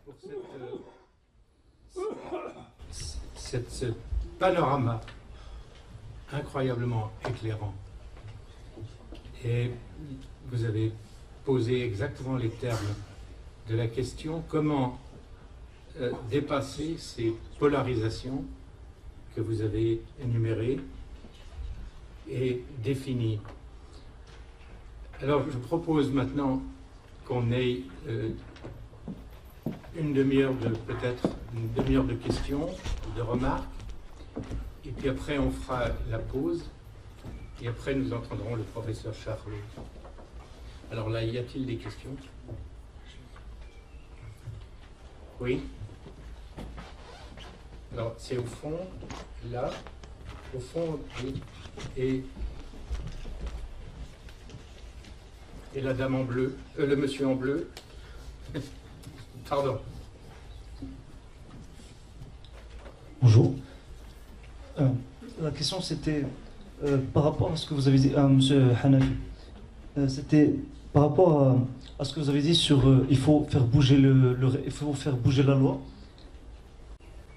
pour ce panorama incroyablement éclairant. Et vous avez posé exactement les termes de la question: comment dépasser ces polarisations que vous avez énumérées et définies. Alors je propose maintenant qu'on ait peut-être une demi-heure de questions, de remarques, et puis après on fera la pause, et après nous entendrons le professeur Charlot. Alors là, y a-t-il des questions? Oui? Alors c'est au fond, là, au fond, et la dame en bleu, le monsieur en bleu. Pardon. Bonjour. La question c'était par rapport à ce que vous avez dit à M. Hanafi. C'était par rapport à ce que vous avez dit sur il faut faire bouger il faut faire bouger la loi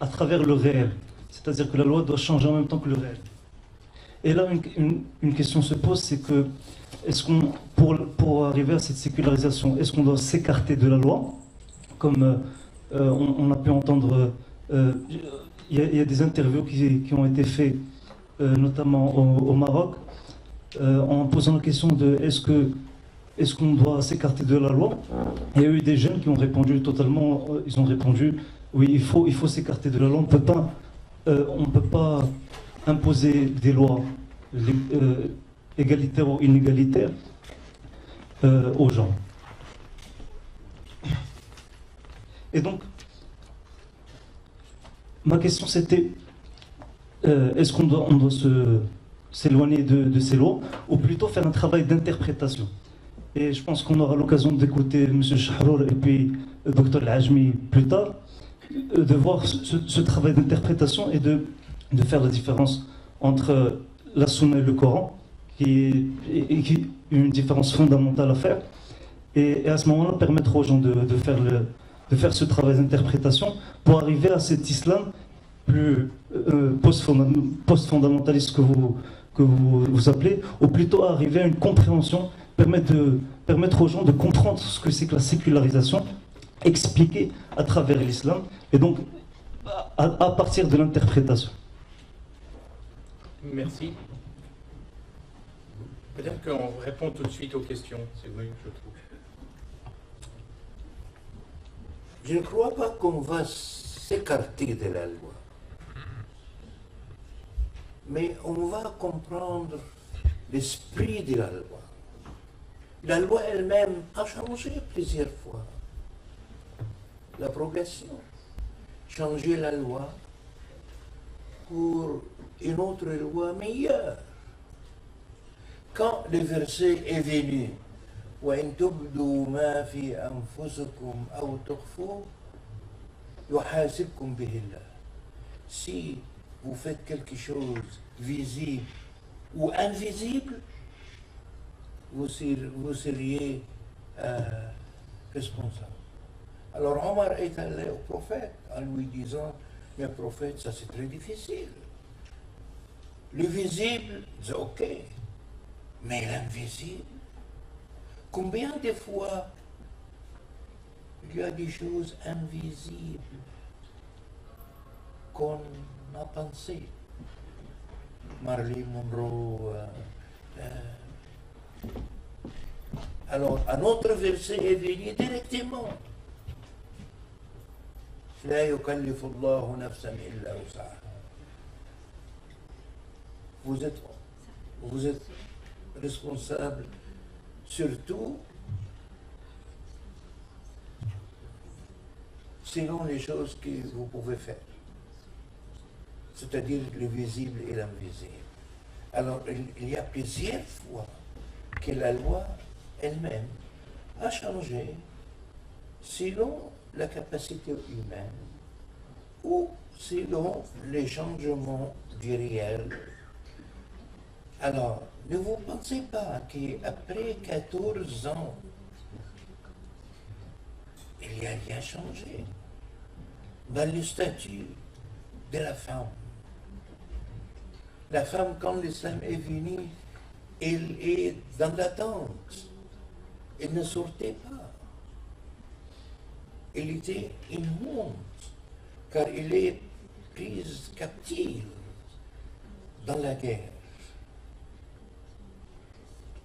à travers le réel. C'est-à-dire que la loi doit changer en même temps que le réel. Et là, une question se pose, c'est que est-ce qu'on, pour arriver à cette sécularisation, est-ce qu'on doit s'écarter de la loi, comme on a pu entendre, il y a des interviews qui ont été faites, notamment au Maroc, en posant la question de est-ce qu'on doit s'écarter de la loi? Il y a eu des jeunes qui ont répondu totalement, ils ont répondu oui, il faut s'écarter de la loi, on ne peut pas imposer des lois égalitaires ou inégalitaires aux gens. Et donc, ma question c'était, est-ce qu'on doit s'éloigner de ces lois, ou plutôt faire un travail d'interprétation? Et je pense qu'on aura l'occasion d'écouter M. Chahrour et puis Dr Al-Ajmi plus tard, de voir ce travail d'interprétation et de faire la différence entre la Sunna et le Coran, qui est une différence fondamentale à faire, et à ce moment-là permettre aux gens de faire ce travail d'interprétation pour arriver à cet islam plus post-fondamentaliste que vous appelez, ou plutôt arriver à une compréhension, permettre aux gens de comprendre ce que c'est que la sécularisation, expliquer à travers l'islam, et donc à partir de l'interprétation. Merci. Peut-être qu'on répond tout de suite aux questions, c'est mieux, je trouve. Je ne crois pas qu'on va s'écarter de la loi, mais on va comprendre l'esprit de la loi. La loi elle-même a changé plusieurs fois. La progression, changer la loi pour une autre loi meilleure. Quand le verset est venu, وَإِن تُبْدُوا مَا فِي أَنفُسِكُمْ أَوْ تُخْفُوهُ يُحَاسِبْكُمْ بِهِ اللَّهُ. Si vous faites quelque chose visible ou invisible, vous seriez responsable. Alors Omar est allé au prophète en lui disant: mais prophète, ça c'est très difficile. Le visible, c'est ok, mais l'invisible, combien de fois il y a des choses invisibles qu'on a pensé? Marilyn Monroe. Alors, un autre verset est venu directement. لا يكلف الله نفسا إلا وسعها. Vous êtes responsable surtout selon les choses que vous pouvez faire, c'est-à-dire le visible et l'invisible. Alors, il y a plusieurs fois que la loi elle-même a changé selon la capacité humaine ou selon les changements du réel. Alors, ne vous pensez pas qu'après 14 ans, et qu'il n'y a rien changé dans le statut de la femme. La femme, quand l'islam est venu, elle est dans la tente. Elle ne sortait pas. Elle était une honte, car elle est prise captive dans la guerre.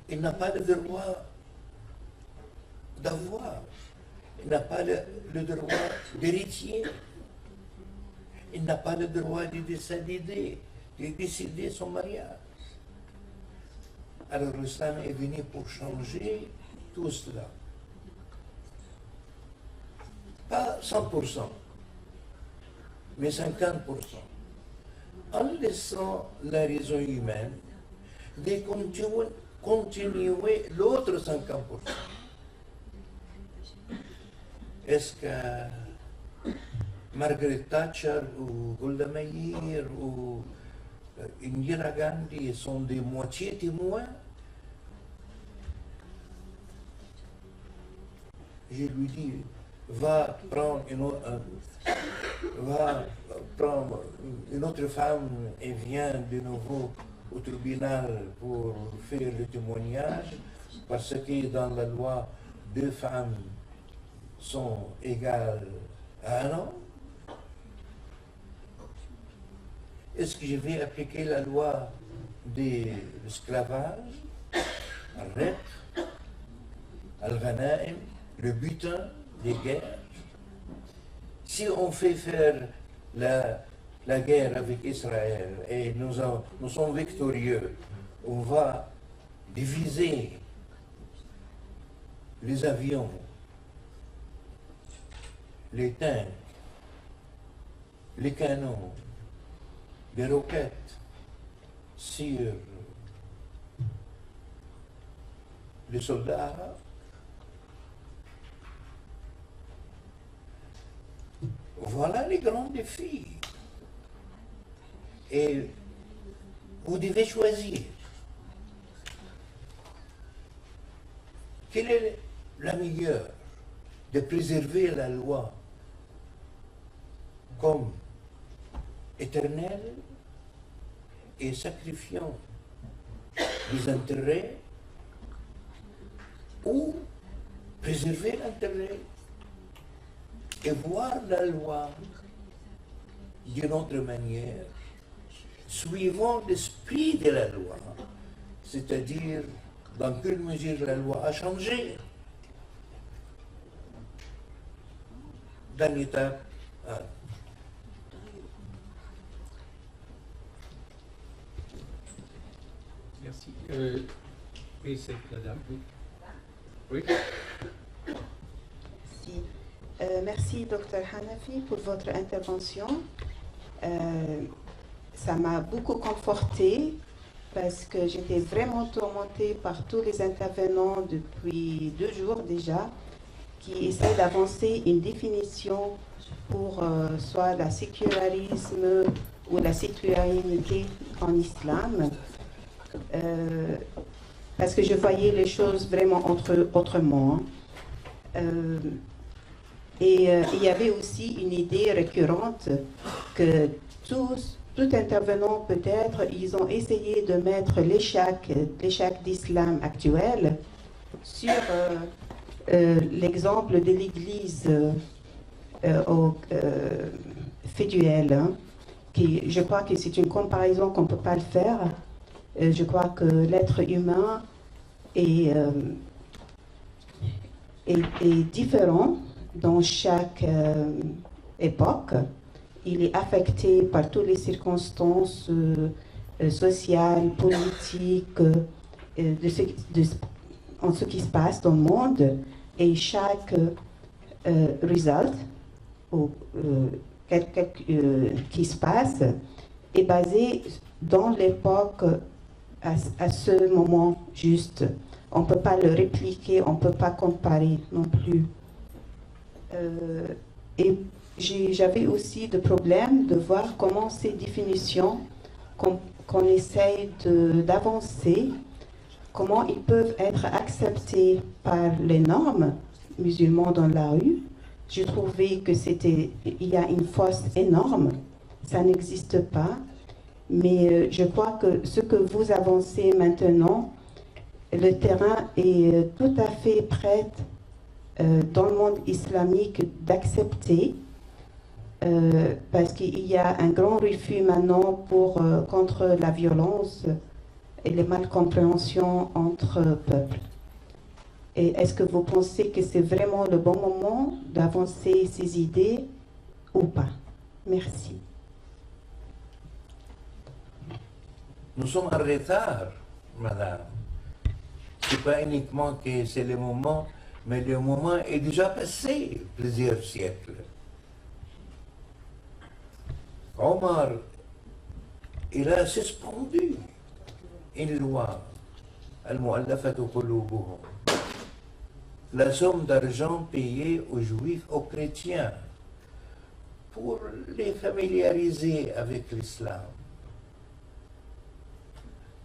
Elle n'a pas le droit d'avoir. Elle n'a pas le droit d'héritier. Elle n'a pas le droit de décider son mariage. Alors l'islam est venu pour changer tout cela. Pas 100%, mais 50%. En laissant la raison humaine de continuer l'autre 50%. Est-ce que Margaret Thatcher ou Golda Meir ou Indira Gandhi sont des moitiés témoins? Je lui dis, va prendre une autre femme et viens de nouveau au tribunal pour faire le témoignage, parce que dans la loi, 2 femmes sont égales à un homme. Est-ce que je vais appliquer la loi de l'esclavage, al-Rep, al-Ghanaim, le butin des guerres? Si on fait faire la guerre avec Israël et nous sommes victorieux, on va diviser les avions, les tanks, les canons, les roquettes sur les soldats arabes. Voilà les grands défis. Et vous devez choisir. Quelle est la meilleure? De préserver la loi comme éternelle et sacrifiant les intérêts, ou préserver l'intérêt et voir la loi d'une autre manière, suivant l'esprit de la loi, c'est-à-dire dans quelle mesure la loi a changé dans l'étape 1. Merci. Oui, c'est la dame. Oui. Oui. Merci. Merci, Dr Hanafi, pour votre intervention. Ça m'a beaucoup confortée parce que j'étais vraiment tourmentée par tous les intervenants depuis 2 jours déjà qui essaient d'avancer une définition pour soit le sécularisme ou la citoyenneté en islam. Parce que je voyais les choses vraiment autrement. Et il y avait aussi une idée récurrente que tout intervenant, peut-être, ils ont essayé de mettre l'échec d'islam actuel sur l'exemple de l'Église fait duel, hein, qui, je crois que c'est une comparaison qu'on ne peut pas le faire. Je crois que l'être humain est différent dans chaque époque. Il est affecté par toutes les circonstances sociales, politiques, en ce qui se passe dans le monde. Et chaque result qui se passe est basé dans l'époque à ce moment juste. On ne peut pas le répliquer, on ne peut pas comparer non plus. Et j'avais aussi de problèmes de voir comment ces définitions qu'on essaye d'avancer, comment ils peuvent être acceptés par les normes musulmans dans la rue, Je trouvais que il y a une force énorme, ça n'existe pas. Mais je crois que ce que vous avancez maintenant, le terrain est tout à fait prêt dans le monde islamique d'accepter, parce qu'il y a un grand refus maintenant contre la violence et les malcompréhensions entre peuples. Et est-ce que vous pensez que c'est vraiment le bon moment d'avancer ces idées ou pas? Merci. Nous sommes en retard, madame. Ce n'est pas uniquement que c'est le moment, mais le moment est déjà passé plusieurs siècles. Omar, il a suspendu une loi, Al-Mu'allafatu Qulubuhum, la somme d'argent payée aux juifs, aux chrétiens, pour les familiariser avec l'islam.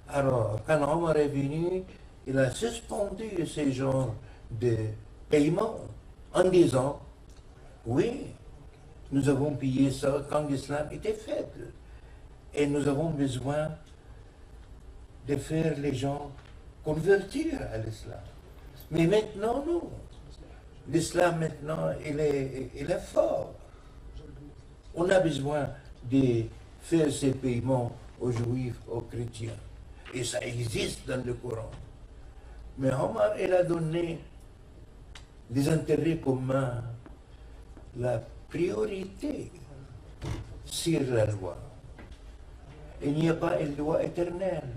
Alors, quand Omar est venu, il a suspendu ce genre de paiement en disant, oui, nous avons payé ça quand l'islam était faible. Et nous avons besoin de faire les gens convertir à l'islam. Mais maintenant, non. L'islam, maintenant, il est fort. On a besoin de faire ces paiements aux juifs, aux chrétiens. Et ça existe dans le Coran. Mais Omar, il a donné des intérêts communs, la priorité sur la loi. Il n'y a pas une loi éternelle.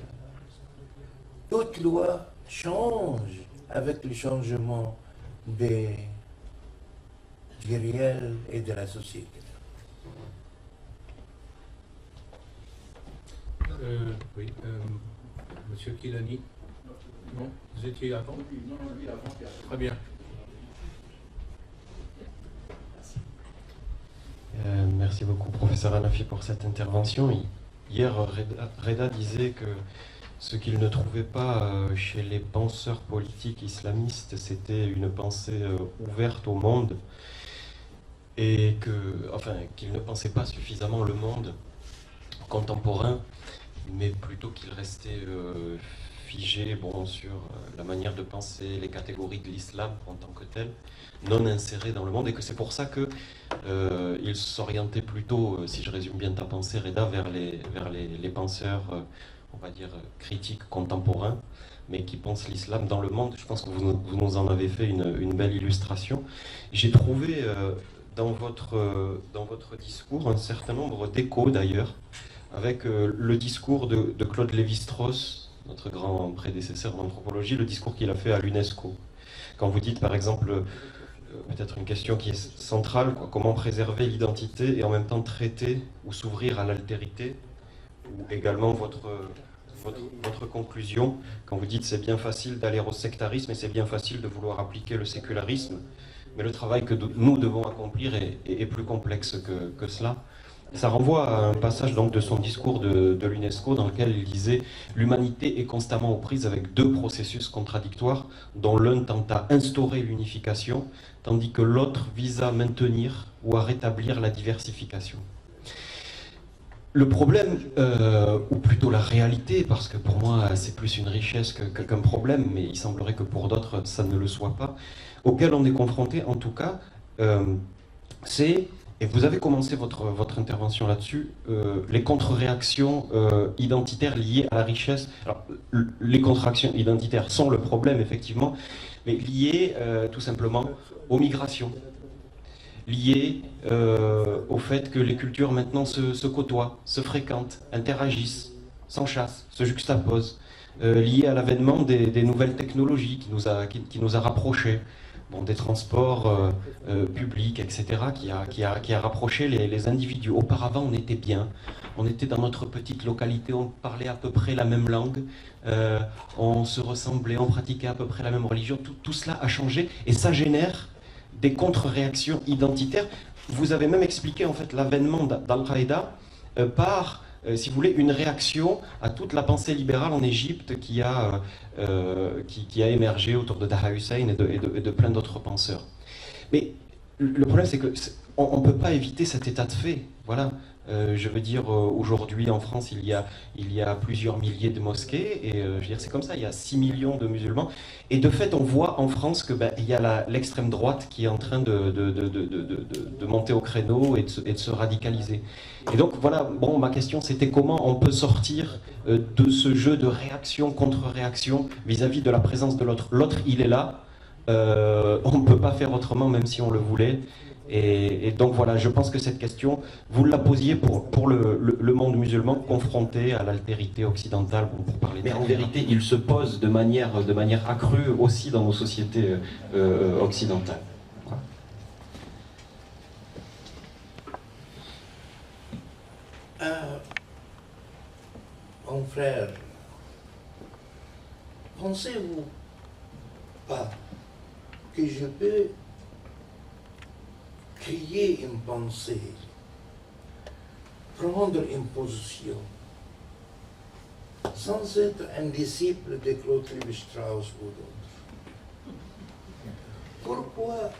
Toute loi change avec le changement du réel et de la société. Oui, Monsieur Kilani. Non, vous étiez avant? Non, lui avant. Très bien. Merci beaucoup, professeur Hanafi, pour cette intervention. Hier, Reda disait que ce qu'il ne trouvait pas chez les penseurs politiques islamistes, c'était une pensée ouverte au monde, et qu'il ne pensait pas suffisamment le monde contemporain, mais plutôt qu'il restait figé sur la manière de penser, les catégories de l'islam en tant que tel, non inséré dans le monde, et que c'est pour ça que il s'orientait plutôt, si je résume bien ta pensée, Reda, vers les penseurs, on va dire, critiques contemporains, mais qui pensent l'islam dans le monde. Je pense que vous nous en avez fait une belle illustration. J'ai trouvé dans votre discours un certain nombre d'échos, d'ailleurs, avec le discours de Claude Lévi-Strauss, notre grand prédécesseur en anthropologie, le discours qu'il a fait à l'UNESCO. Quand vous dites, par exemple, peut-être une question qui est centrale, comment préserver l'identité et en même temps traiter ou s'ouvrir à l'altérité, ou également votre conclusion, quand vous dites c'est bien facile d'aller au sectarisme et c'est bien facile de vouloir appliquer le sécularisme, mais le travail que nous devons accomplir est plus complexe que cela. Ça renvoie à un passage donc de son discours de l'UNESCO dans lequel il disait « L'humanité est constamment aux prises avec deux processus contradictoires dont l'un tend à instaurer l'unification, tandis que l'autre vise à maintenir ou à rétablir la diversification. » Le problème, ou plutôt la réalité, parce que pour moi c'est plus une richesse qu'un problème, mais il semblerait que pour d'autres ça ne le soit pas, auquel on est confronté en tout cas, c'est... Et vous avez commencé votre intervention là-dessus, les contre-réactions identitaires liées à la richesse. Alors, les contre-réactions identitaires sont le problème, effectivement, mais liées tout simplement aux migrations, liées au fait que les cultures maintenant se côtoient, se fréquentent, interagissent, s'enchassent, se juxtaposent, liées à l'avènement des nouvelles technologies qui nous a rapprochés. Des transports publics, etc., qui a rapproché les individus. Auparavant, on était bien, on était dans notre petite localité, on parlait à peu près la même langue, on se ressemblait, on pratiquait à peu près la même religion. Tout cela a changé et ça génère des contre-réactions identitaires. Vous avez même expliqué en fait l'avènement d'Al-Qaïda par, si vous voulez, une réaction à toute la pensée libérale en Égypte qui a émergé autour de Taha Hussein et de plein d'autres penseurs. Mais le problème, c'est que on ne peut pas éviter cet état de fait. Voilà. Je veux dire, aujourd'hui en France, il y a plusieurs milliers de mosquées, et je veux dire, c'est comme ça, il y a 6 millions de musulmans. Et de fait, on voit en France que il y a l'extrême droite qui est en train de monter au créneau et de se radicaliser. Et donc voilà, bon, ma question c'était comment on peut sortir de ce jeu de réaction contre réaction vis-à-vis de la présence de l'autre. L'autre, il est là, on ne peut pas faire autrement même si on le voulait. Et donc voilà, je pense que cette question, vous la posiez pour le monde musulman confronté à l'altérité occidentale, pour parler. Mais en vérité, il se pose de manière accrue aussi dans nos sociétés occidentales. Mon frère, pensez-vous pas que je peux créer une pensée, prendre une position, sans être un disciple de Claude Lévi-Strauss ou d'autres? Pourquoi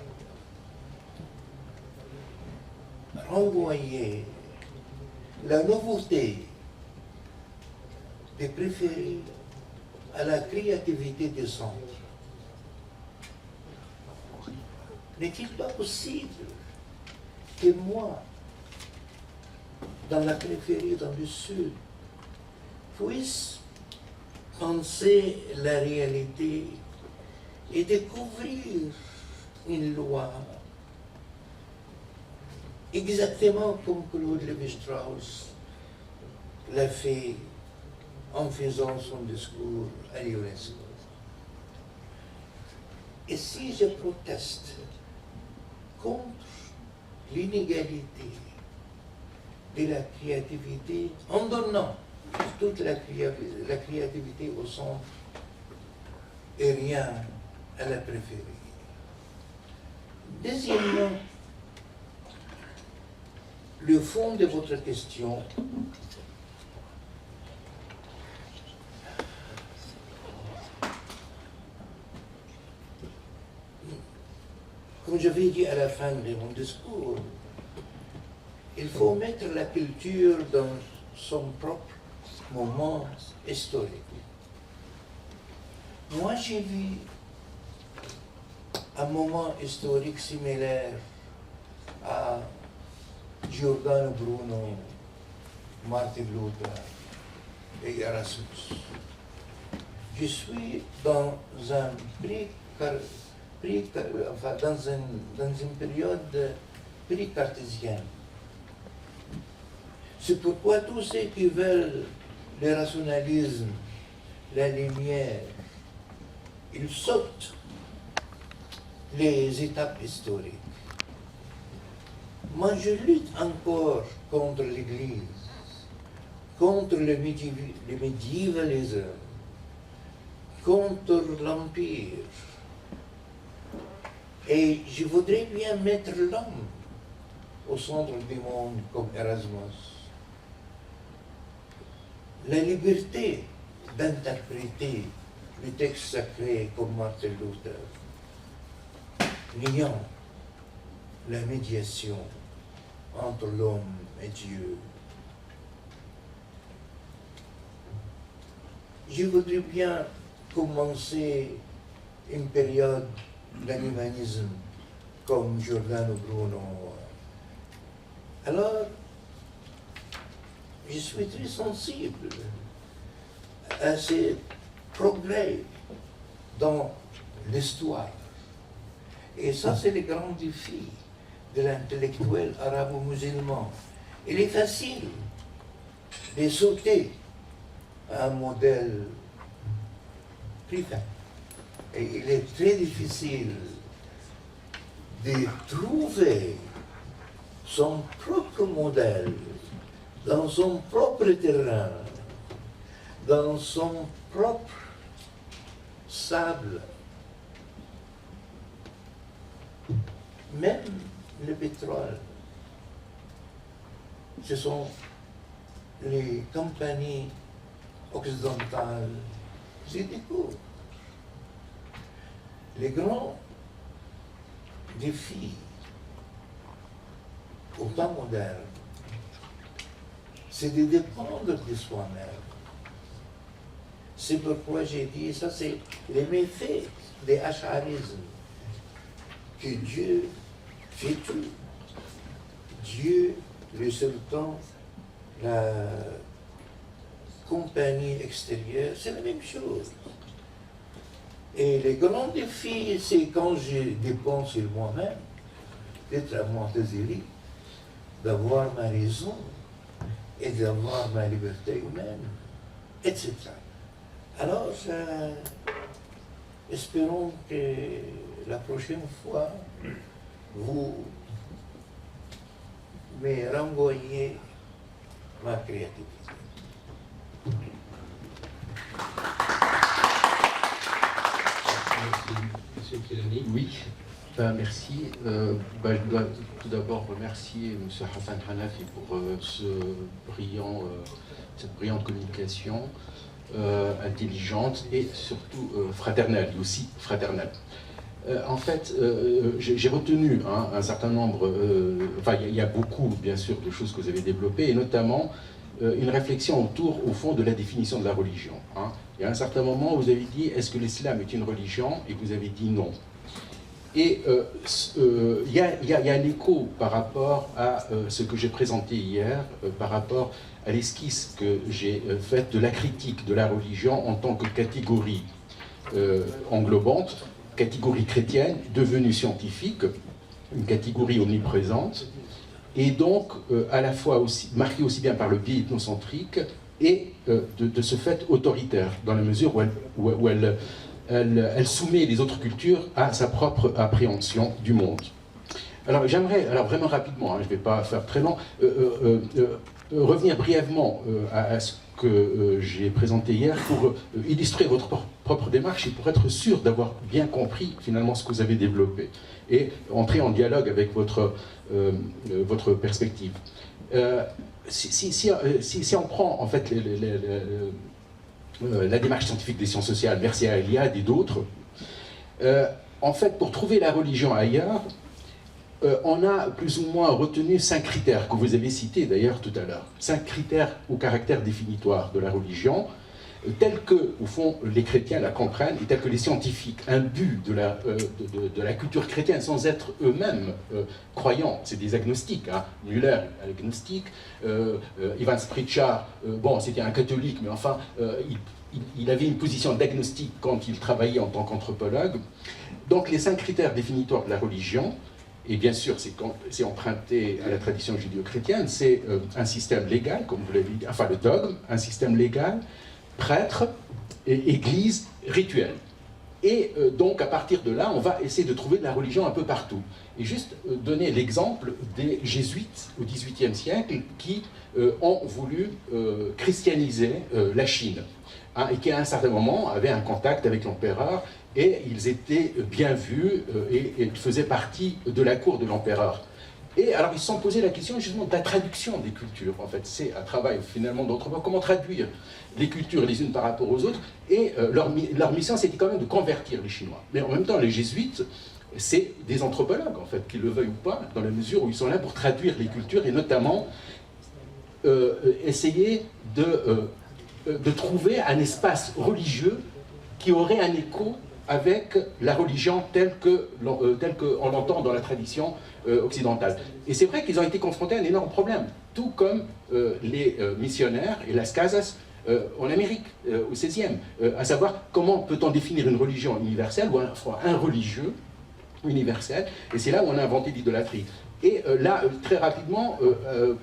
renvoyer la nouveauté de préférer à la créativité des centres? N'est-il pas possible que moi, dans la périphérie, dans le sud, puisse penser la réalité et découvrir une loi exactement comme Claude Lévi-Strauss l'a fait en faisant son discours à l'UNESCO? Et si je proteste contre l'inégalité de la créativité en donnant toute la créativité au centre et rien à la périphérie? Deuxièmement, le fond de votre question, comme j'avais dit à la fin de mon discours, il faut mettre la culture dans son propre moment historique. Moi, j'ai vu un moment historique similaire à Giordano Bruno, Martin Luther et Erasmus. Je suis dans une période pré-cartésienne. C'est pourquoi tous ceux qui veulent le rationalisme, la lumière, ils sautent les étapes historiques. Moi, je lutte encore contre l'Église, contre le médiévalisme, contre l'Empire. Et je voudrais bien mettre l'homme au centre du monde comme Erasmus. La liberté d'interpréter le texte sacré comme Martin Luther, niant la médiation entre l'homme et Dieu. Je voudrais bien commencer une période d'un humanisme comme Giordano Bruno. Alors, je suis très sensible à ces progrès dans l'histoire. Et ça, c'est le grand défi de l'intellectuel arabo-musulman. Il est facile de sauter à un modèle privé. Et il est très difficile de trouver son propre modèle dans son propre terrain, dans son propre sable. Même le pétrole, ce sont les compagnies occidentales qui découvrent. Les grands défis au temps moderne, c'est de dépendre de soi-même. C'est pourquoi j'ai dit, ça c'est les méfaits des acharismes, que Dieu fait tout. Dieu, le sultan, la compagnie extérieure, c'est la même chose. Et les grands défis, c'est quand je dépends sur moi-même, d'être à Montezeri, d'avoir ma raison et d'avoir ma liberté humaine, etc. Alors, espérons que la prochaine fois, vous me renvoyez ma créativité. Merci. Monsieur Kilani. Oui, merci. Je dois tout d'abord remercier M. Hassan Hanafi pour cette brillante communication intelligente et surtout fraternelle, et aussi fraternelle. En fait, j'ai retenu un certain nombre, il y a beaucoup, bien sûr, de choses que vous avez développées, et notamment une réflexion autour, au fond, de la définition de la religion. Il y a un certain moment où vous avez dit, est-ce que l'islam est une religion? Et vous avez dit non. Et il y a un écho par rapport à ce que j'ai présenté hier, par rapport à l'esquisse que j'ai faite de la critique de la religion en tant que catégorie englobante, catégorie chrétienne, devenue scientifique, une catégorie omniprésente, et donc à la fois aussi, marquée aussi bien par le biais ethnocentrique et de ce fait autoritaire, dans la mesure où elle soumet les autres cultures à sa propre appréhension du monde. Alors j'aimerais, vraiment rapidement, je ne vais pas faire très long, revenir brièvement à ce que j'ai présenté hier pour illustrer votre propre démarche et pour être sûr d'avoir bien compris finalement ce que vous avez développé et entrer en dialogue avec votre perspective. Si on prend en fait la démarche scientifique des sciences sociales, Mircea Eliade et d'autres, en fait pour trouver la religion ailleurs, on a plus ou moins retenu 5 critères que vous avez cités d'ailleurs tout à l'heure. 5 critères au caractère définitoire de la religion, tels que, au fond, les chrétiens la comprennent et tels que les scientifiques imbuent de la culture chrétienne sans être eux-mêmes croyants. C'est des agnostiques. Müller, agnostique. Ivan Pritchard, bon, c'était un catholique, mais enfin, il avait une position d'agnostique quand il travaillait en tant qu'anthropologue. Donc, les 5 critères définitoires de la religion, et bien sûr, c'est emprunté à la tradition judéo-chrétienne, c'est un système légal, comme vous l'avez dit, enfin le dogme, un système légal, prêtre, et église, rituel. Et donc, à partir de là, on va essayer de trouver de la religion un peu partout. Et juste donner l'exemple des jésuites au XVIIIe siècle qui ont voulu christianiser la Chine, et qui à un certain moment avaient un contact avec l'empereur, et ils étaient bien vus et ils faisaient partie de la cour de l'empereur. Et alors ils se sont posé la question justement de la traduction des cultures. En fait, c'est un travail finalement d'anthropologue, comment traduire les cultures les unes par rapport aux autres, et leur mission c'était quand même de convertir les Chinois. Mais en même temps, les jésuites, c'est des anthropologues en fait, qu'ils le veuillent ou pas, dans la mesure où ils sont là pour traduire les cultures et notamment essayer de trouver un espace religieux qui aurait un écho avec la religion telle qu'on l'entend dans la tradition occidentale. Et c'est vrai qu'ils ont été confrontés à un énorme problème, tout comme les missionnaires et las casas en Amérique, au XVIe, à savoir comment peut-on définir une religion universelle ou un religieux universel, et c'est là où on a inventé l'idolâtrie. Et là, très rapidement,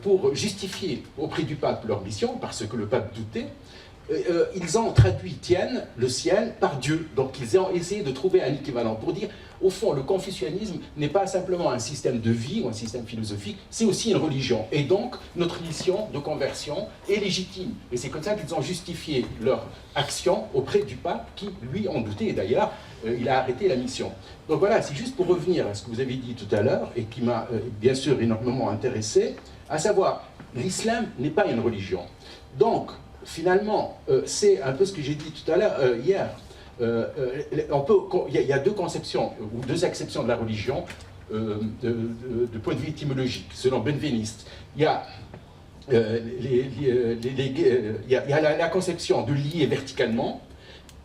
pour justifier auprès du pape leur mission, parce que le pape doutait, ils ont traduit Tienne, le ciel, par Dieu. Donc ils ont essayé de trouver un équivalent pour dire, au fond, le confucianisme n'est pas simplement un système de vie ou un système philosophique, c'est aussi une religion. Et donc, notre mission de conversion est légitime. Et c'est comme ça qu'ils ont justifié leur action auprès du pape, qui, lui, en doutait. Et d'ailleurs, il a arrêté la mission. Donc voilà, c'est juste pour revenir à ce que vous avez dit tout à l'heure, et qui m'a bien sûr énormément intéressé, à savoir, l'islam n'est pas une religion. Donc, finalement, c'est un peu ce que j'ai dit tout à l'heure, hier. Il y a deux conceptions, ou deux acceptions de la religion. de point de vue étymologique, selon Benveniste. Il y a, il y a la conception de lier verticalement,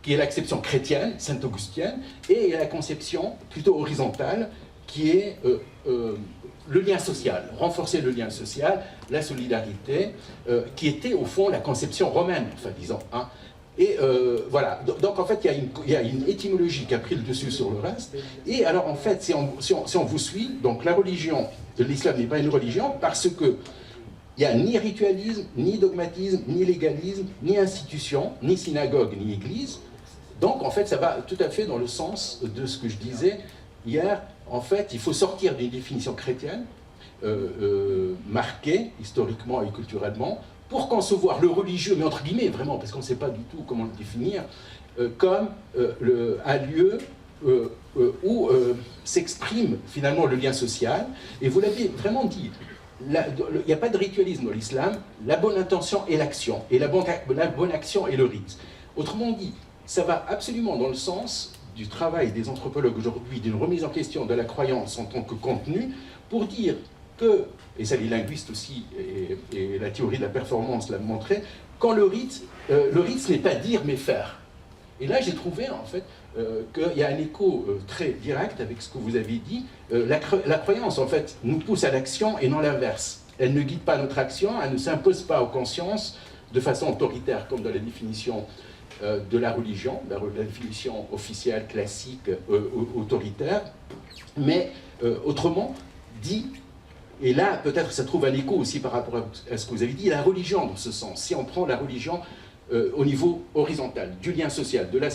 qui est l'acception chrétienne, saint-augustienne, et il y a la conception plutôt horizontale, qui est le lien social, renforcer le lien social, la solidarité, qui était au fond la conception romaine, enfin disons. Hein. Et voilà, donc en fait il y a une étymologie qui a pris le dessus sur le reste, et alors en fait si on vous suit, donc la religion de l'islam n'est pas une religion parce que il n'y a ni ritualisme, ni dogmatisme, ni légalisme, ni institution, ni synagogue, ni église. Donc en fait ça va tout à fait dans le sens de ce que je disais hier. En fait il faut sortir d'une définition chrétienne marquée historiquement et culturellement pour concevoir le religieux, mais entre guillemets vraiment, parce qu'on ne sait pas du tout comment le définir, comme un lieu où s'exprime finalement le lien social. Et vous l'avez vraiment dit, il n'y a pas de ritualisme dans l'islam, la bonne intention est l'action, et la bonne action est le rite. Autrement dit, ça va absolument dans le sens du travail des anthropologues aujourd'hui, d'une remise en question de la croyance en tant que contenu, pour dire que, et ça les linguistes aussi, et la théorie de la performance l'a montré, quand le rite ce n'est pas dire mais faire. Et là j'ai trouvé en fait qu'il y a un écho très direct avec ce que vous avez dit. La croyance en fait nous pousse à l'action et non l'inverse. Elle ne guide pas notre action, elle ne s'impose pas aux consciences de façon autoritaire comme dans la définition de la religion, la définition officielle, classique, autoritaire, mais autrement dit. Et là, peut-être ça trouve un écho aussi par rapport à ce que vous avez dit, la religion dans ce sens. Si on prend la religion au niveau horizontal, du lien social, de la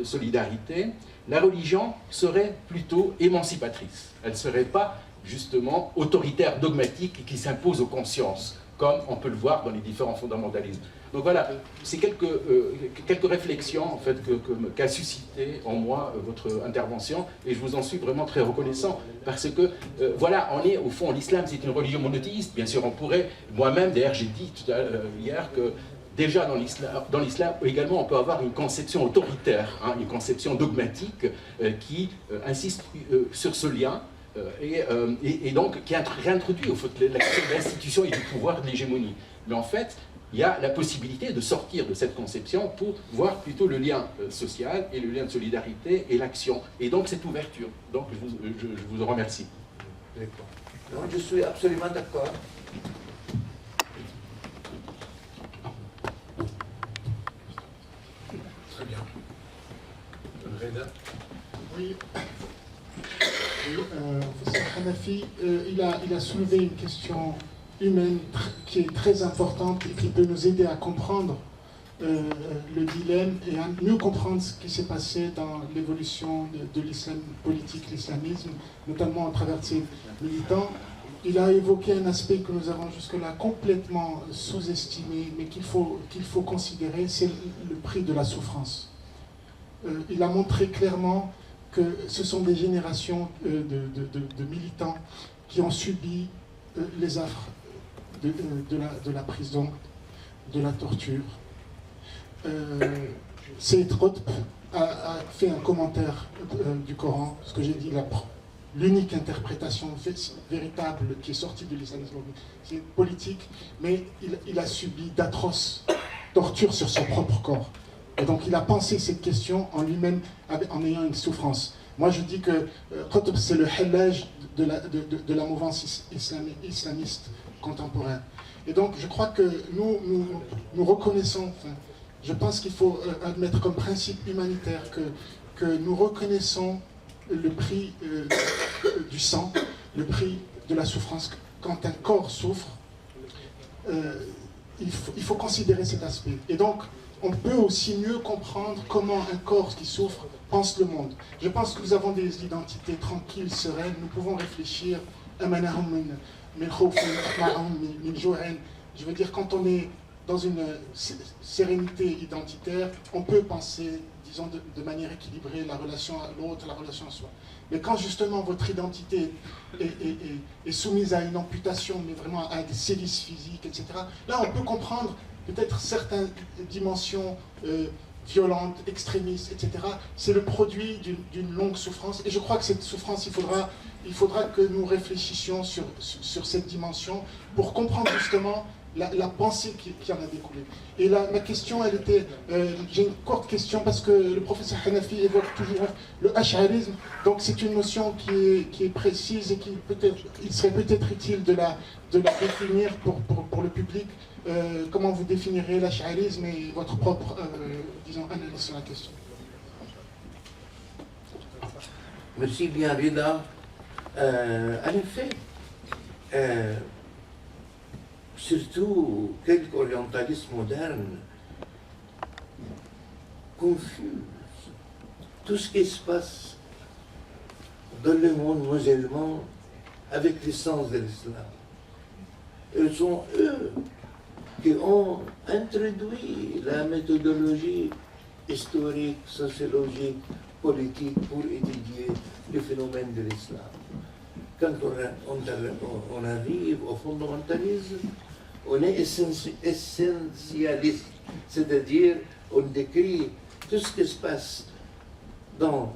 solidarité, la religion serait plutôt émancipatrice. Elle ne serait pas justement autoritaire, dogmatique, qui s'impose aux consciences, comme on peut le voir dans les différents fondamentalismes. Donc voilà, c'est quelques réflexions en fait, qu'a suscité en moi votre intervention, et je vous en suis vraiment très reconnaissant, parce que voilà, on est au fond, l'islam c'est une religion monothéiste, bien sûr on pourrait, moi-même d'ailleurs j'ai dit tout à l'heure hier que déjà dans l'islam également on peut avoir une conception autoritaire, hein, une conception dogmatique qui insiste sur ce lien, et donc qui réintroduit au fait la question de l'institution et du pouvoir de l'hégémonie. Mais en fait, il y a la possibilité de sortir de cette conception pour voir plutôt le lien social et le lien de solidarité et l'action. Et donc cette ouverture. Donc je vous en remercie. Non, je suis absolument d'accord. Très bien. Reda. Oui. Professeur Hanafi, il a soulevé une question humaine qui est très importante et qui peut nous aider à comprendre le dilemme et à mieux comprendre ce qui s'est passé dans l'évolution de l'islam politique, l'islamisme, notamment à travers ses militants. Il a évoqué un aspect que nous avons jusque-là complètement sous-estimé, mais qu'il faut considérer, c'est le prix de la souffrance. Il a montré clairement que ce sont des générations de militants qui ont subi les affres de la prison, de la torture. Saïd Qutb a fait un commentaire du Coran, ce que j'ai dit, l'unique interprétation véritable qui est sortie de l'islamisme, c'est politique, mais il a subi d'atroces tortures sur son propre corps. Et donc il a pensé cette question en lui-même en ayant une souffrance. Moi je dis que Qutb c'est le hallaj de la mouvance islamiste contemporaine. Et donc je crois que nous reconnaissons, enfin, je pense qu'il faut admettre comme principe humanitaire que nous reconnaissons le prix du sang, le prix de la souffrance. Quand un corps souffre, il faut considérer cet aspect. Et donc, on peut aussi mieux comprendre comment un corps qui souffre pense le monde. Je pense que nous avons des identités tranquilles, sereines. Nous pouvons réfléchir. Je veux dire, quand on est dans une sérénité identitaire, on peut penser, disons, de manière équilibrée, la relation à l'autre, la relation à soi. Mais quand justement votre identité est soumise à une amputation, mais vraiment à des sévices physiques, etc., là on peut comprendre peut-être certaines dimensions violente, extrémiste, etc. C'est le produit d'une longue souffrance. Et je crois que cette souffrance, il faudra que nous réfléchissions sur cette dimension pour comprendre justement la pensée qui en a découlé. Et là, ma question, elle était, j'ai une courte question parce que le professeur Hanafi évoque toujours le ash'arisme, donc c'est une notion qui est précise et il serait peut-être utile de la définir pour le public. Comment vous définirez l'ash'arisme et votre propre, disons, analyse sur la question? Merci bien, Rida. En effet, surtout quelques orientalistes modernes confusent tout ce qui se passe dans le monde musulman avec l'essence de l'islam. Ce sont eux qui ont introduit la méthodologie historique, sociologique, politique pour étudier le phénomène de l'islam. Quand on arrive au fondamentalisme, on est essentialiste, c'est-à-dire on décrit tout ce qui se passe dans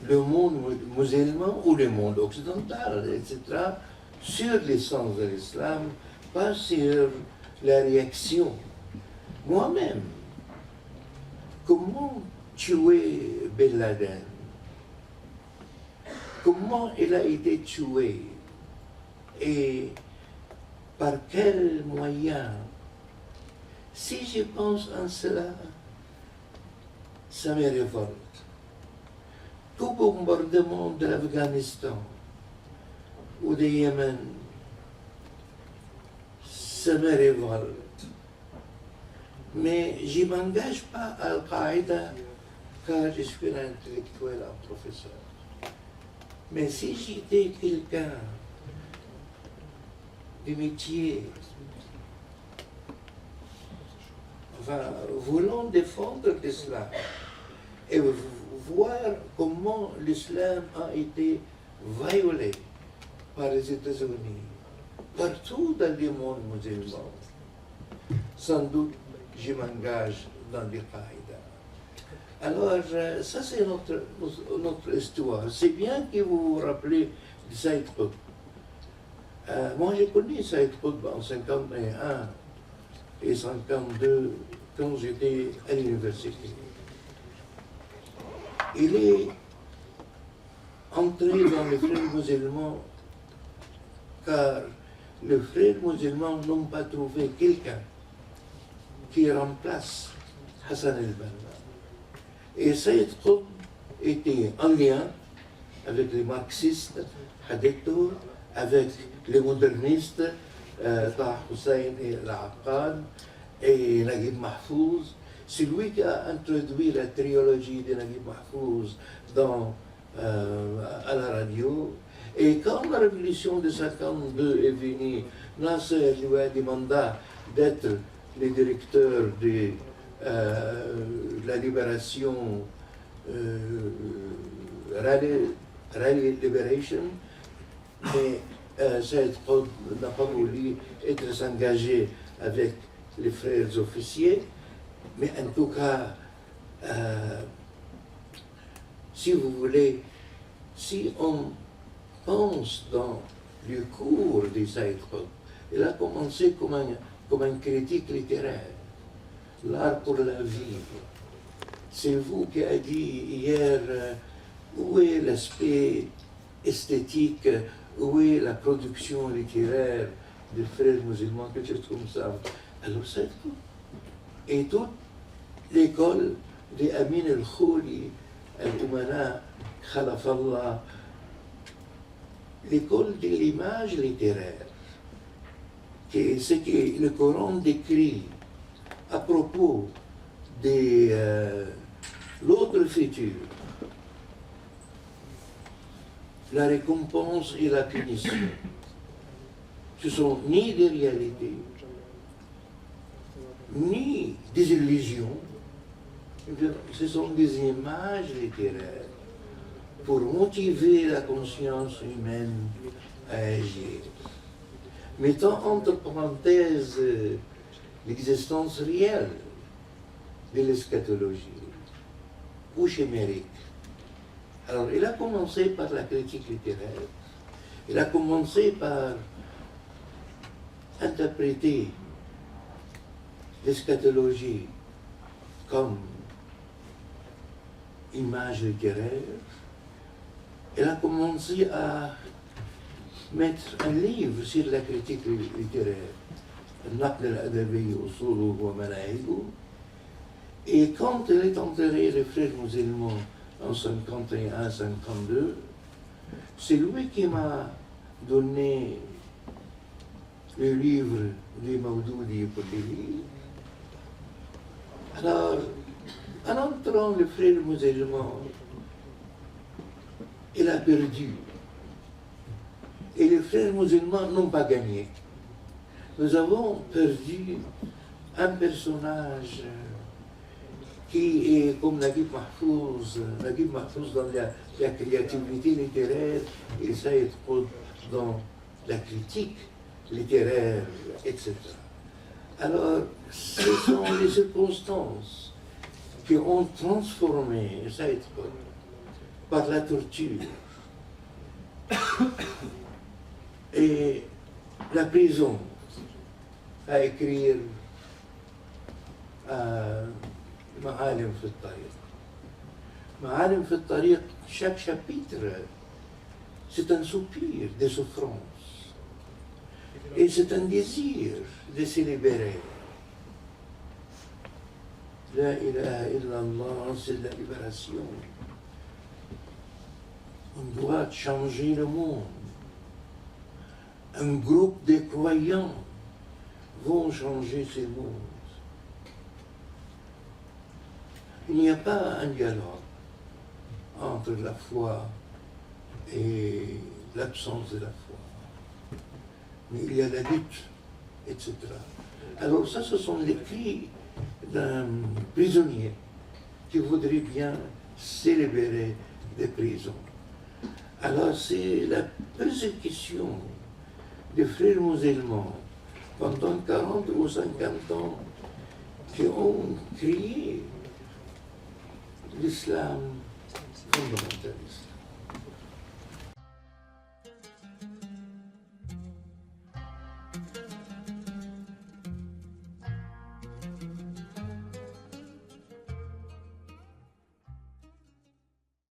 le monde musulman ou le monde occidental, etc., sur l'essence de l'islam, pas sur la réaction. Moi-même, comment tuer Ben Laden? Comment il a été tué? Et par quels moyens? Si je pense en cela, ça me révolte. Tout bombardement de l'Afghanistan ou du Yémen, ça me révolte. Mais je ne m'engage pas à Al-Qaïda car je suis un intellectuel, un professeur. Mais si j'étais quelqu'un de métier, voulant défendre l'islam et voir comment l'islam a été violé par les États-Unis, partout dans le monde musulman, sans doute je m'engage dans l'Al-Qaïda. Alors, ça c'est notre histoire. C'est bien que vous vous rappelez de Saïd Qutb. Moi j'ai connu Saïd Qutb en 1951 et 1952 quand j'étais à l'université. Il est entré dans les frères musulmans car les frères musulmans n'ont pas trouvé quelqu'un qui remplace Hassan el-Banna. Et Saïd Qutb était en lien avec les marxistes, Hadithur, avec les modernistes, Taha Hussein et Al-Aqad, et Naguib Mahfouz. C'est lui qui a introduit la trilogie de Naguib Mahfouz à la radio. Et quand la révolution de 1952 est venue, Nasser lui a demandé d'être le directeur de la libération, Rally Liberation, mais Saïd Qutb n'a pas voulu être engagé avec les frères officiers, mais en tout cas, si vous voulez, si on pense dans le cours de Saïd Qutb, il a commencé comme un critique littéraire. L'art pour la vie. C'est vous qui avez dit hier où est l'aspect esthétique, où est la production littéraire des frères musulmans, quelque chose comme ça. Alors c'est tout. Et toute l'école d'Amin al-Khouli, al-Umana, Khalafallah, l'école de l'image littéraire, qui est ce que le Coran décrit à propos de l'autre futur, la récompense et la punition. Ce sont ni des réalités, ni des illusions, ce sont des images littéraires pour motiver la conscience humaine à agir. Mettant entre parenthèses l'existence réelle de l'eschatologie ou chimérique. Alors, il a commencé par la critique littéraire, il a commencé par interpréter l'eschatologie comme image littéraire. Il a commencé à mettre un livre sur la critique littéraire, النقد الأدبي أصوله ومناهجه. Et quand il est enterré, les frères musulmans, en 51-52, c'est lui qui m'a donné le livre du Mawdoudi pour les lire. Alors, en entrant, le frère musulman, il a perdu. Et les frères musulmans n'ont pas gagné. Nous avons perdu un personnage qui est comme Naguib Mahfouz dans la créativité littéraire et Saïd Qutb dans la critique littéraire, etc. Alors, ce sont les circonstances qui ont transformé Saïd Qutb par la torture et la prison à écrire Ma'alim fi al-Tariq. Ma'alim fi al-Tariq, chaque chapitre, c'est un soupir de souffrance. Et c'est un désir de se libérer. La ilaha illallah, c'est la libération. On doit changer le monde. Un groupe de croyants vont changer ce monde. Il n'y a pas un dialogue entre la foi et l'absence de la foi. Mais il y a la lutte, etc. Alors ça, ce sont les cris d'un prisonnier qui voudrait bien se libérer des prisons. Alors c'est la persécution des frères musulmans pendant 40 ou 50 ans qui ont crié l'islam fondamentaliste.